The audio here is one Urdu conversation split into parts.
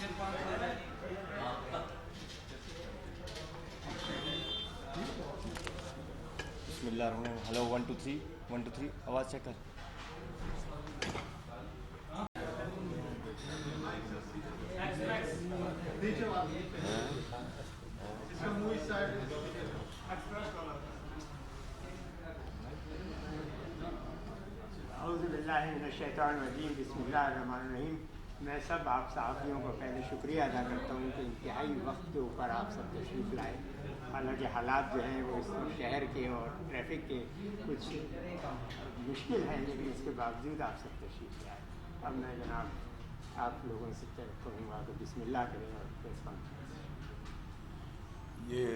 بسم اللہ الرحمن الرحیم. ہلو 1 2 3 1 2 3 آواز چیک کر. اعوذ باللہ من الشیطان الرجیم. بسم اللہ الرحمن الرحیم. میں سب آپ صحافیوں کو پہلے شکریہ ادا کرتا ہوں کہ انتہائی وقت کے اوپر آپ سب تشریف لائے. حالانکہ حالات جو ہیں وہ اس شہر کے اور ٹریفک کے کچھ مشکل ہیں، لیکن اس کے باوجود آپ سب تشریف لائے. اب میں جناب آپ لوگوں سے کہوں گا کہ بسم اللہ کریں اور پریس کانفرنس. یہ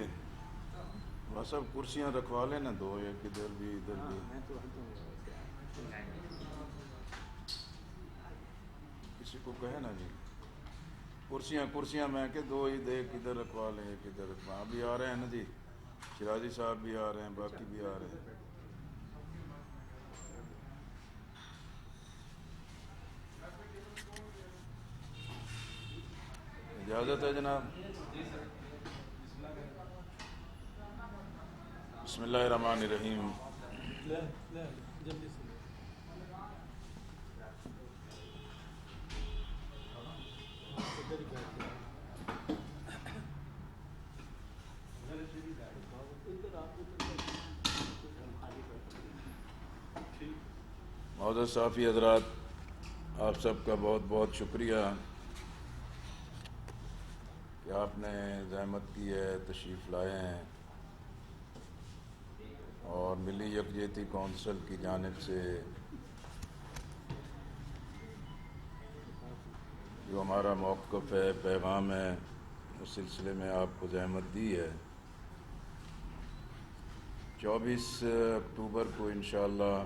وہ سب کرسیاں رکھوا لیں نا، دو ایک ادھر بھی ادھر بھی. میں تو ہٹوں گا ویسے. کسی کو کہے نا جی کرسیاں میں کہ دو ایک ادھر رکھوا لیں ایک ادھر رکھوا. ابھی آ رہے ہیں نا جی، شرازی صاحب بھی آ رہے ہیں، باقی بھی آ رہے ہیں. اجازت ہے جناب؟ بسم اللہ الرحمن الرحیم. معزز صحافی حضرات، آپ سب کا بہت بہت شکریہ کہ آپ نے زحمت کی ہے، تشریف لائے ہیں. اور ملی یکجہتی کونسل کی جانب سے جو ہمارا موقف ہے، پیغام ہے، اس سلسلے میں آپ کو زحمت دی ہے. 24 اکتوبر کو انشاءاللہ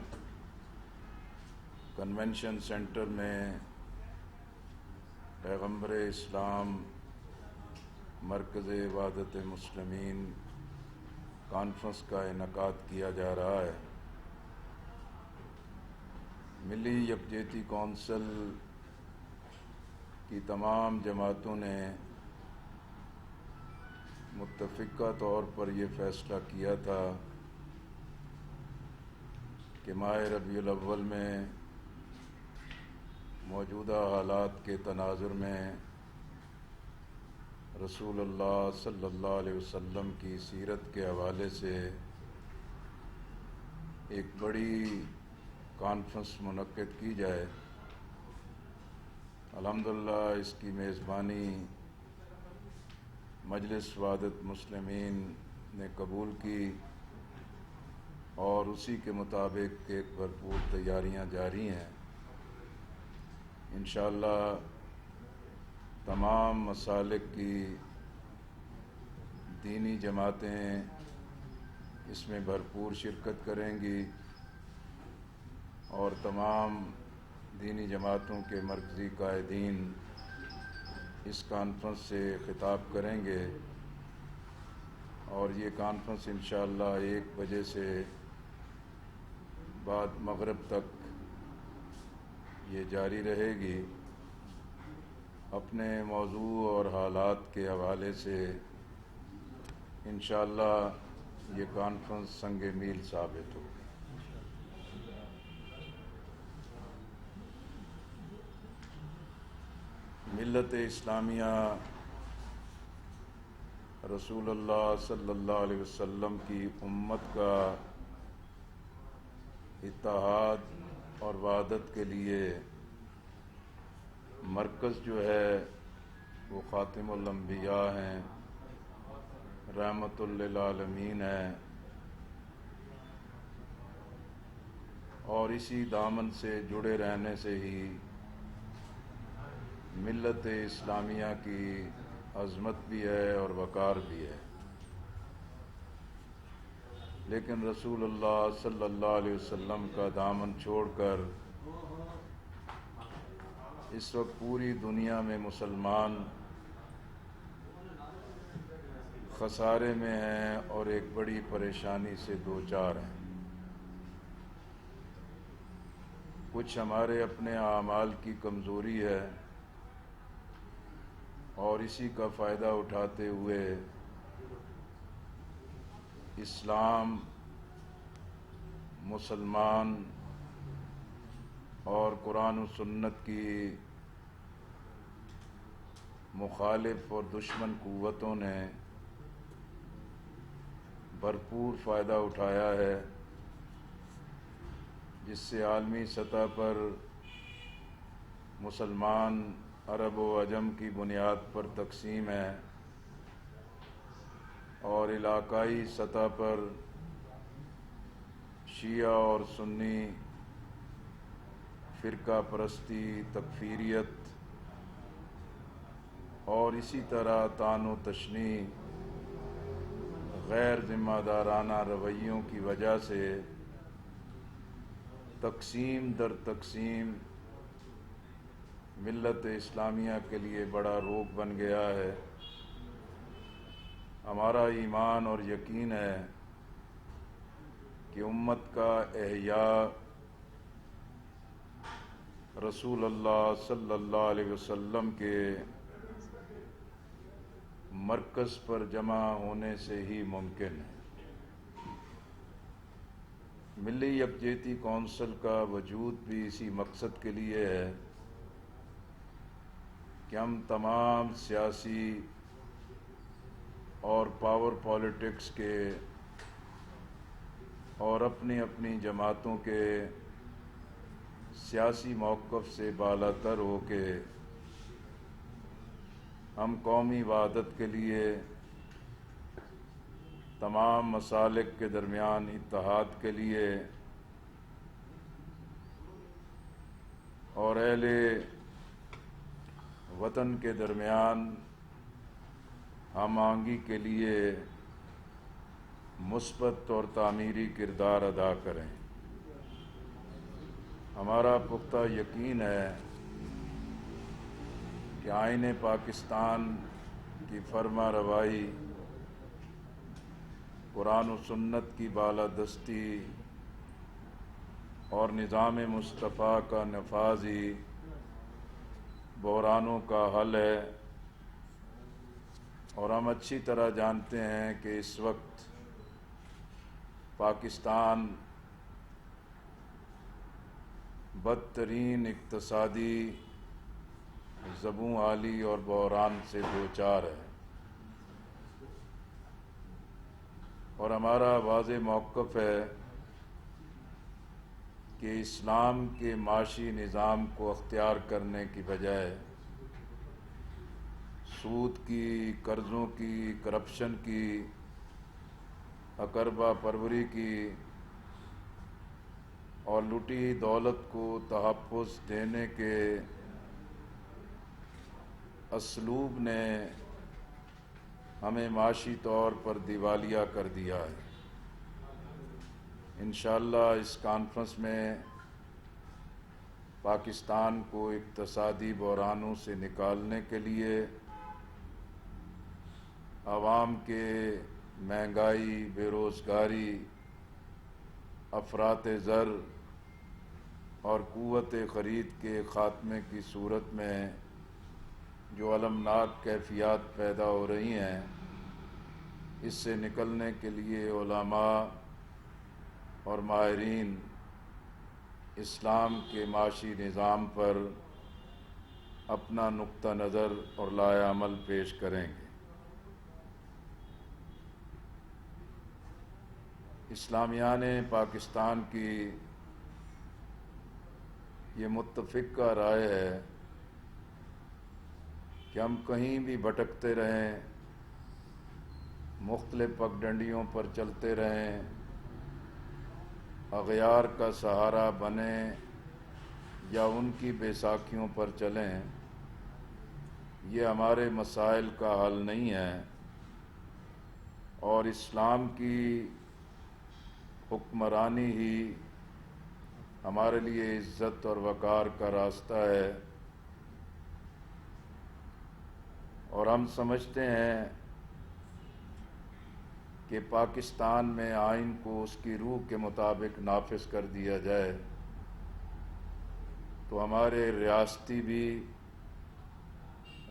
کنونشن سینٹر میں پیغمبر اسلام مرکز وحدت مسلمین کانفرنس کا انعقاد کیا جا رہا ہے. ملی یکجہتی کونسل کی تمام جماعتوں نے متفقہ طور پر یہ فیصلہ کیا تھا کہ ماہ ربیع الاول میں موجودہ حالات کے تناظر میں رسول اللہ صلی اللہ علیہ وسلم کی سیرت کے حوالے سے ایک بڑی کانفرنس منعقد کی جائے. الحمدللہ اس کی میزبانی مجلس وحدت مسلمین نے قبول کی اور اسی کے مطابق ایک بھرپور تیاریاں جاری ہیں. انشاءاللہ تمام مسالک کی دینی جماعتیں اس میں بھرپور شرکت کریں گی اور تمام دینی جماعتوں کے مرکزی قائدین اس کانفرنس سے خطاب کریں گے. اور یہ کانفرنس انشاءاللہ 1 بجے سے بعد مغرب تک یہ جاری رہے گی. اپنے موضوع اور حالات کے حوالے سے انشاءاللہ یہ کانفرنس سنگ میل ثابت ہو. ملت اسلامیہ رسول اللہ صلی اللہ علیہ وسلم کی امت کا اتحاد اور وحدت کے لیے مرکز جو ہے وہ خاتم الانبیاء ہیں، رحمت للعالمین ہے. اور اسی دامن سے جڑے رہنے سے ہی ملت اسلامیہ کی عظمت بھی ہے اور وقار بھی ہے. لیکن رسول اللہ صلی اللہ علیہ وسلم کا دامن چھوڑ کر اس وقت پوری دنیا میں مسلمان خسارے میں ہیں اور ایک بڑی پریشانی سے دوچار ہیں. کچھ ہمارے اپنے اعمال کی کمزوری ہے اور اسی کا فائدہ اٹھاتے ہوئے اسلام، مسلمان اور قرآن و سنت کی مخالف اور دشمن قوتوں نے بھرپور فائدہ اٹھایا ہے، جس سے عالمی سطح پر مسلمان عرب و عجم کی بنیاد پر تقسیم ہے، اور علاقائی سطح پر شیعہ اور سنی فرقہ پرستی، تکفیریت اور اسی طرح طعن و تشنیع، غیر ذمہ دارانہ رویوں کی وجہ سے تقسیم در تقسیم ملت اسلامیہ کے لیے بڑا روگ بن گیا ہے۔ ہمارا ایمان اور یقین ہے کہ امت کا احیاء رسول اللہ صلی اللہ علیہ وسلم کے مرکز پر جمع ہونے سے ہی ممکن ہے۔ ملی یکجہتی کونسل کا وجود بھی اسی مقصد کے لیے ہے کہ ہم تمام سیاسی اور پاور پالیٹکس کے اور اپنی اپنی جماعتوں کے سیاسی موقف سے بالاتر ہو کے ہم قومی وحدت کے لیے تمام مسالک کے درمیان اتحاد کے لیے اور اہل وطن کے درمیان ہم آہنگی کے لیے مثبت اور تعمیری کردار ادا کریں۔ ہمارا پختہ یقین ہے کہ آئین پاکستان کی فرما روائی، قرآن و سنت کی بالادستی اور نظام مصطفیٰ کا نفاذ ہی بحرانوں کا حل ہے، اور ہم اچھی طرح جانتے ہیں کہ اس وقت پاکستان بدترین اقتصادی زبوں حالی اور بحران سے دوچار ہے، اور ہمارا واضح موقف ہے کہ اسلام کے معاشی نظام کو اختیار کرنے کی بجائے سود کی، قرضوں کی، کرپشن کی، اقربا پروری کی اور لوٹی دولت کو تحفظ دینے کے اسلوب نے ہمیں معاشی طور پر دیوالیہ کر دیا ہے۔ انشاءاللہ اس کانفرنس میں پاکستان کو اقتصادی بحرانوں سے نکالنے کے لیے عوام کے مہنگائی، بے روزگاری، افراط زر اور قوت خرید کے خاتمے کی صورت میں جو المناک کیفیات پیدا ہو رہی ہیں، اس سے نکلنے کے لیے علماء اور ماہرین اسلام کے معاشی نظام پر اپنا نقطہ نظر اور لائحہ عمل پیش کریں گے۔ اسلامیان پاکستان کی یہ متفقہ رائے ہے کہ ہم کہیں بھی بھٹکتے رہیں، مختلف پگڈنڈیوں پر چلتے رہیں، اغیار کا سہارا بنیں یا ان کی بیساکھیوں پر چلیں، یہ ہمارے مسائل کا حل نہیں ہے، اور اسلام کی حکمرانی ہی ہمارے لیے عزت اور وقار کا راستہ ہے، اور ہم سمجھتے ہیں کہ پاکستان میں آئین کو اس کی روح کے مطابق نافذ کر دیا جائے تو ہمارے ریاستی بھی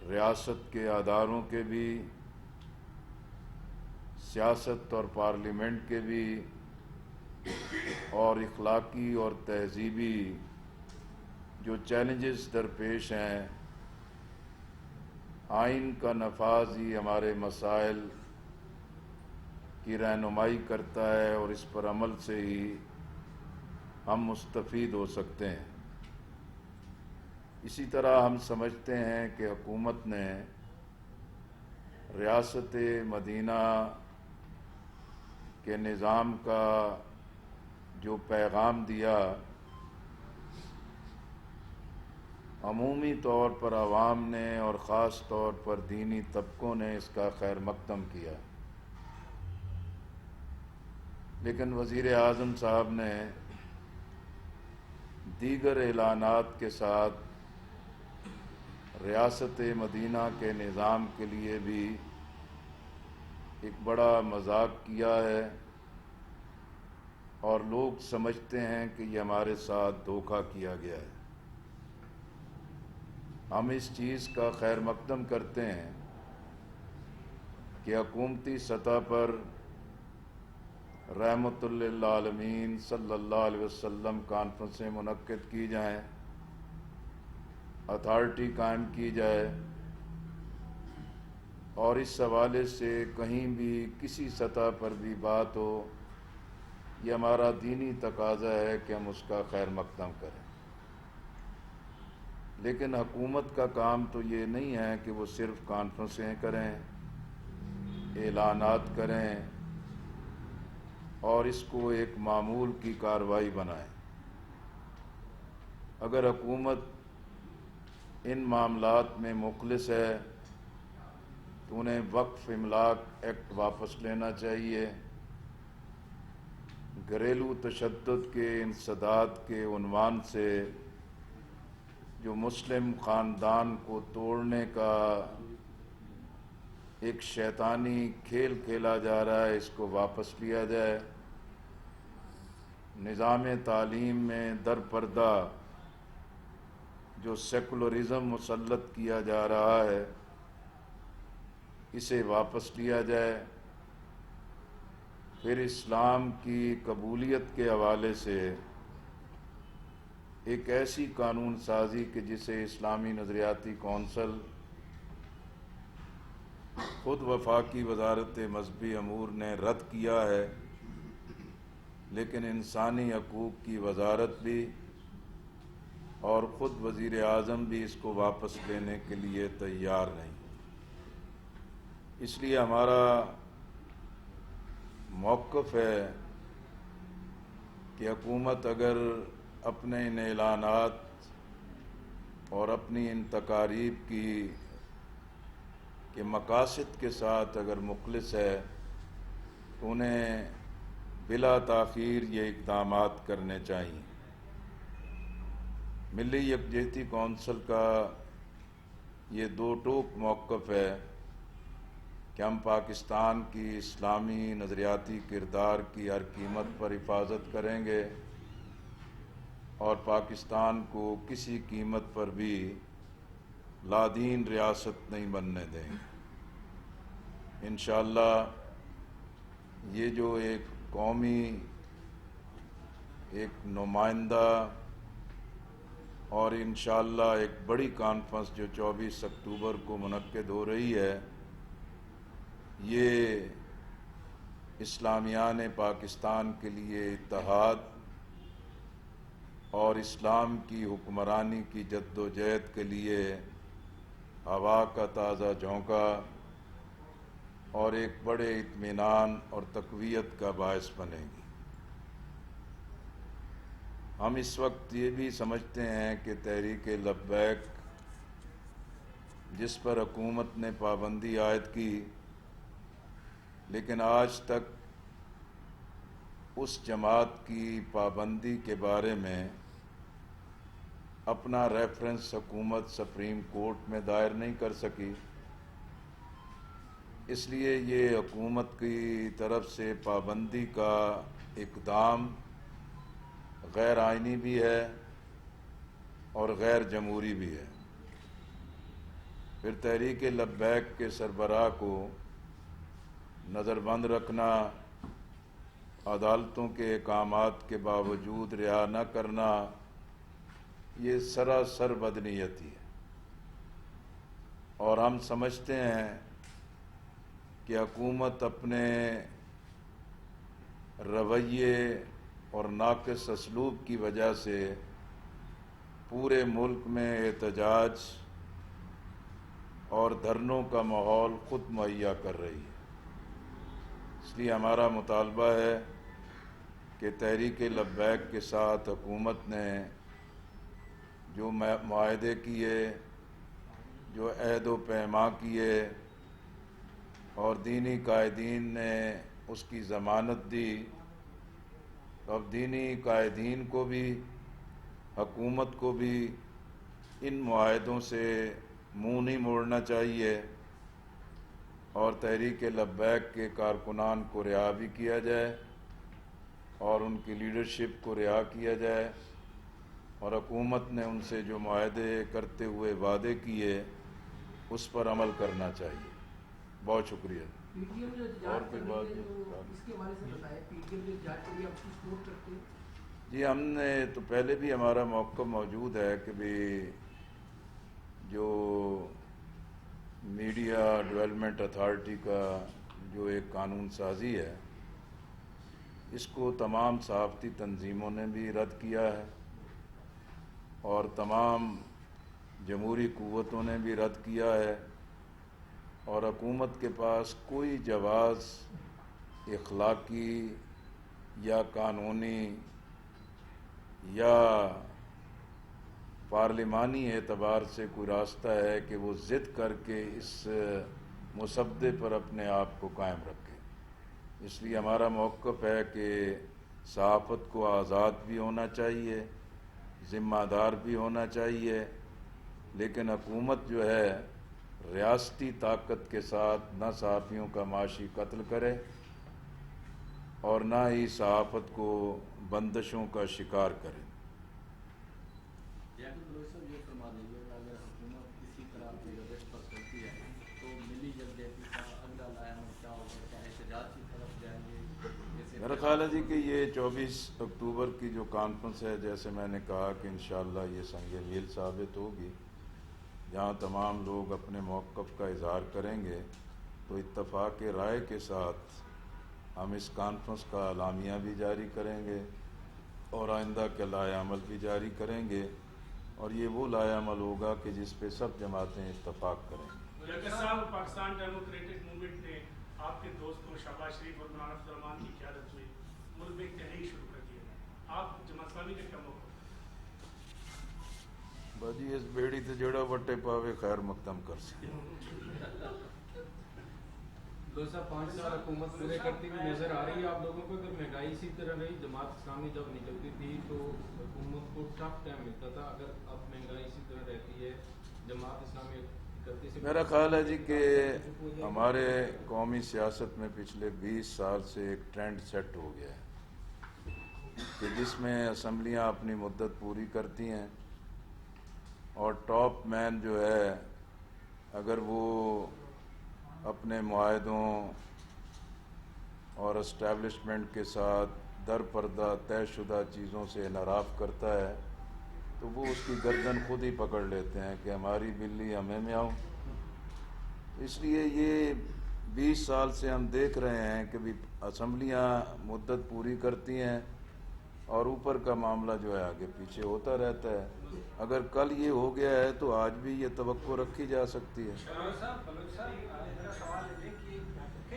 ریاست کے اداروں کے بھی، سیاست اور پارلیمنٹ کے بھی، اور اخلاقی اور تہذیبی جو چیلنجز درپیش ہیں، آئین کا نفاذ ہی ہمارے مسائل کی رہنمائی کرتا ہے، اور اس پر عمل سے ہی ہم مستفید ہو سکتے ہیں۔ اسی طرح ہم سمجھتے ہیں کہ حکومت نے ریاست مدینہ کے نظام کا جو پیغام دیا، عمومی طور پر عوام نے اور خاص طور پر دینی طبقوں نے اس کا خیر مقدم کیا، لیکن وزیر اعظم صاحب نے دیگر اعلانات کے ساتھ ریاست مدینہ کے نظام کے لیے بھی ایک بڑا مذاق کیا ہے، اور لوگ سمجھتے ہیں کہ یہ ہمارے ساتھ دھوکہ کیا گیا ہے۔ ہم اس چیز کا خیر مقدم کرتے ہیں کہ حکومتی سطح پر رحمت للعالمین صلی اللہ علیہ وسلم کانفرنسیں منعقد کی جائیں، اتھارٹی قائم کی جائے، اور اس حوالے سے کہیں بھی کسی سطح پر بھی بات ہو، یہ ہمارا دینی تقاضا ہے کہ ہم اس کا خیر مقدم کریں۔ لیکن حکومت کا کام تو یہ نہیں ہے کہ وہ صرف کانفرنسیں کریں، اعلانات کریں اور اس کو ایک معمول کی کارروائی بنائیں۔ اگر حکومت ان معاملات میں مخلص ہے تو انہیں وقف املاک ایکٹ واپس لینا چاہیے، گھریلو تشدد کے انسداد کے عنوان سے جو مسلم خاندان کو توڑنے کا ایک شیطانی کھیل کھیلا جا رہا ہے، اس کو واپس لیا جائے۔ نظام تعلیم میں در پردہ جو سیکولرزم مسلط کیا جا رہا ہے، اسے واپس لیا جائے۔ پھر اسلام کی قبولیت کے حوالے سے ایک ایسی قانون سازی کہ جسے اسلامی نظریاتی کونسل، خود وفاقی وزارت مذہبی امور نے رد کیا ہے، لیکن انسانی حقوق کی وزارت بھی اور خود وزیر اعظم بھی اس کو واپس لینے کے لیے تیار نہیں۔ اس لیے ہمارا موقف ہے کہ حکومت اگر اپنے ان اعلانات اور اپنی ان تقاریب کی کہ مقاصد کے ساتھ اگر مخلص ہے تو انہیں بلا تاخیر یہ اقدامات کرنے چاہیے۔ ملی یکجہتی کونسل کا یہ دو ٹوک موقف ہے کہ ہم پاکستان کی اسلامی نظریاتی کردار کی ہر قیمت پر حفاظت کریں گے اور پاکستان کو کسی قیمت پر بھی لادین ریاست نہیں بننے دیں گے۔ انشاءاللہ یہ جو ایک قومی ایک نمائندہ اور انشاءاللہ ایک بڑی کانفرنس جو 24 اکتوبر کو منعقد ہو رہی ہے، یہ اسلامیان پاکستان کے لیے اتحاد اور اسلام کی حکمرانی کی جد و جہد کے لیے ہوا کا تازہ جھونکا اور ایک بڑے اطمینان اور تقویت کا باعث بنے گی۔ ہم اس وقت یہ بھی سمجھتے ہیں کہ تحریک لبیک جس پر حکومت نے پابندی عائد کی، لیکن آج تک اس جماعت کی پابندی کے بارے میں اپنا ریفرنس حکومت سپریم کورٹ میں دائر نہیں کر سکی، اس لیے یہ حکومت کی طرف سے پابندی کا اقدام غیر آئینی بھی ہے اور غیر جمہوری بھی ہے۔ پھر تحریک لبیک کے سربراہ کو نظر بند رکھنا، عدالتوں کے احکامات کے باوجود رہا نہ کرنا، یہ سراسر بدنیتی ہے۔ اور ہم سمجھتے ہیں کہ حکومت اپنے رویے اور ناقص اسلوب کی وجہ سے پورے ملک میں احتجاج اور دھرنوں کا ماحول خود مہیا کر رہی ہے۔ اس لیے ہمارا مطالبہ ہے کہ تحریک لبیک کے ساتھ حکومت نے جو معاہدے کیے، جو عہد و پیما کیے اور دینی قائدین نے اس کی ضمانت دی، اب دینی قائدین کو بھی، حکومت کو بھی ان معاہدوں سے منہ نہیں موڑنا چاہیے اور تحریک لبیک کے کارکنان کو رہا بھی کیا جائے اور ان کی لیڈرشپ کو رہا کیا جائے، اور حکومت نے ان سے جو معاہدے کرتے ہوئے وعدے کیے اس پر عمل کرنا چاہیے۔ بہت شکریہ۔ پی ٹی ایم جو اور احتجاج کوئی کر بات رہی ہے نہیں؟ تو اس کے حوالے سے بتائیں، پی ٹی ایم جو احتجاج کر رہی ہے آپ کی سپورٹ کرتے ہیں؟ جی، ہم نے تو پہلے بھی ہمارا موقف موجود ہے کہ بھی جو میڈیا ڈیولپمنٹ اتھارٹی کا جو ایک قانون سازی ہے، اس کو تمام صحافتی تنظیموں نے بھی رد کیا ہے اور تمام جمہوری قوتوں نے بھی رد کیا ہے، اور حکومت کے پاس کوئی جواز اخلاقی یا قانونی یا پارلیمانی اعتبار سے کوئی راستہ ہے کہ وہ ضد کر کے اس مسودے پر اپنے آپ کو قائم رکھے۔ اس لیے ہمارا موقف ہے کہ صحافت کو آزاد بھی ہونا چاہیے، ذمہ دار بھی ہونا چاہیے، لیکن حکومت جو ہے ریاستی طاقت کے ساتھ نہ صحافیوں کا معاشی قتل کرے اور نہ ہی صحافت کو بندشوں کا شکار کرے۔ یہ فرما دیجیے کہ اگر حکومت کسی طرح کی روش پر چلتی ہے تو ملی جلدیتی کا اگلا لائحہ کیا ہوگا؟ کیا احتجاج کی طرف جائیں گے؟ میرا خیال ہے جی کہ یہ 24 اکتوبر کی جو کانفرنس ہے، جیسے میں نے کہا کہ انشاءاللہ یہ سنگ میل ثابت ہوگی، جہاں تمام لوگ اپنے موقف کا اظہار کریں گے، تو اتفاق رائے کے ساتھ ہم اس کانفرنس کا اعلامیہ بھی جاری کریں گے اور آئندہ کے لائحہ عمل بھی جاری کریں گے، اور یہ وہ لائحہ عمل ہوگا کہ جس پہ سب جماعتیں اتفاق کریں گی۔ ڈاکٹر صاحب، پاکستان ڈیموکریٹک موومنٹ نے آپ کے دوستوں شہباز شریف اور مولانا فضل الرحمان کی قیادت میں ملک میں ایک تحریک شروع کر دی ہے، آپ جماعت اسلامی کا کیا موقف ہے؟ باجی اس بیڑی تے جڑا وٹے پاوے خیر مقدم کر سکے۔ 2005 سال حکومت پورے کرتی ہوئی نظر آ رہی ہے آپ لوگوں کو۔ اگر مہنگائی اسی طرح رہی، جماعت اسلامی جب نکلتی تھی تو حکومت کو ٹف ٹائم ملتا تھا، اگر اب مہنگائی اسی طرح رہتی ہے، جماعت اسلامی کرتی سے؟ میرا خیال ہے جی کہ ہمارے قومی سیاست میں پچھلے 20 سال سے ایک ٹرینڈ سیٹ ہو گیا ہے کہ جس میں اسمبلیاں اپنی مدت پوری کرتی ہیں اور ٹاپ مین جو ہے اگر وہ اپنے معاہدوں اور اسٹیبلشمنٹ کے ساتھ در پردہ طے شدہ چیزوں سے انحراف کرتا ہے تو وہ اس کی گردن خود ہی پکڑ لیتے ہیں کہ ہماری بلی ہمیں میاؤں۔ اس لیے یہ 20 سال سے ہم دیکھ رہے ہیں کہ بھی اسمبلیاں مدت پوری کرتی ہیں اور اوپر کا معاملہ جو ہے آگے پیچھے ہوتا رہتا ہے۔ اگر کل یہ ہو گیا ہے تو آج بھی یہ توقع رکھی جا سکتی ہے۔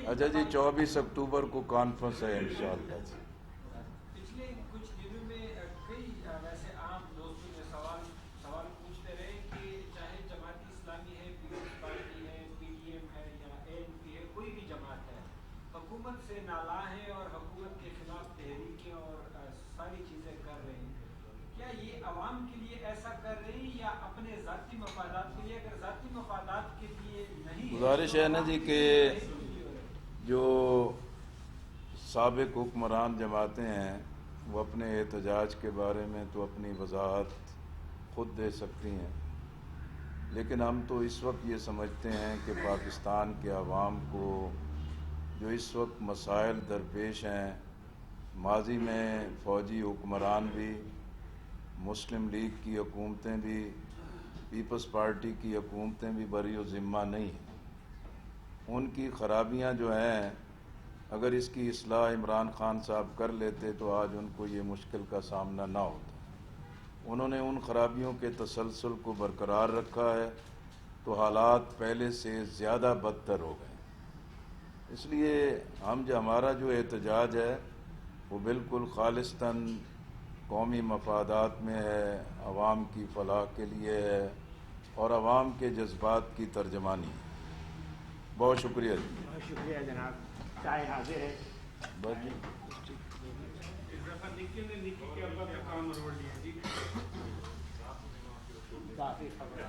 اچھا جی، 24 اکتوبر کو کانفرنس ہے انشاءاللہ جی۔ پچھلے کچھ دنوں میں کئی ویسے عام دوستوں نے سوال پوچھتے رہے کہ چاہے جماعت اسلامی ہے، پیپلز پارٹی ہے، پی ٹی ایم ہے یا اے این پی ہے، کوئی بھی جماعت ہے، حکومت سے نالاں ہے اور حکومت کے خلاف تحریکیں اور ساری چیزیں کر رہے ہیں، کیا یہ عوام کے لیے ایسا کر رہے ہیں یا اپنے ذاتی مفادات کے لیے؟ اگر ذاتی مفادات کے لیے نہیں، گزارش ہے نا جی کہ جو سابق حکمران جماعتیں ہیں وہ اپنے احتجاج کے بارے میں تو اپنی وضاحت خود دے سکتی ہیں، لیکن ہم تو اس وقت یہ سمجھتے ہیں کہ پاکستان کے عوام کو جو اس وقت مسائل درپیش ہیں، ماضی میں فوجی حکمران بھی، مسلم لیگ کی حکومتیں بھی، پیپلز پارٹی کی حکومتیں بھی بری و ذمہ نہیں ہیں۔ ان کی خرابیاں جو ہیں، اگر اس کی اصلاح عمران خان صاحب کر لیتے تو آج ان کو یہ مشکل کا سامنا نہ ہوتا۔ انہوں نے ان خرابیوں کے تسلسل کو برقرار رکھا ہے تو حالات پہلے سے زیادہ بدتر ہو گئے۔ اس لیے ہمارا جو احتجاج ہے وہ بالکل خالصتاً قومی مفادات میں ہے، عوام کی فلاح کے لیے ہے اور عوام کے جذبات کی ترجمانی ہے۔ بہت شکریہ جی۔ بہت شکریہ جناب، چائے حاضر ہے۔ بس جی۔ اس دفعہ نکی نے نکی کے ابا کا کام روڑ لیا جی۔ کافی خبر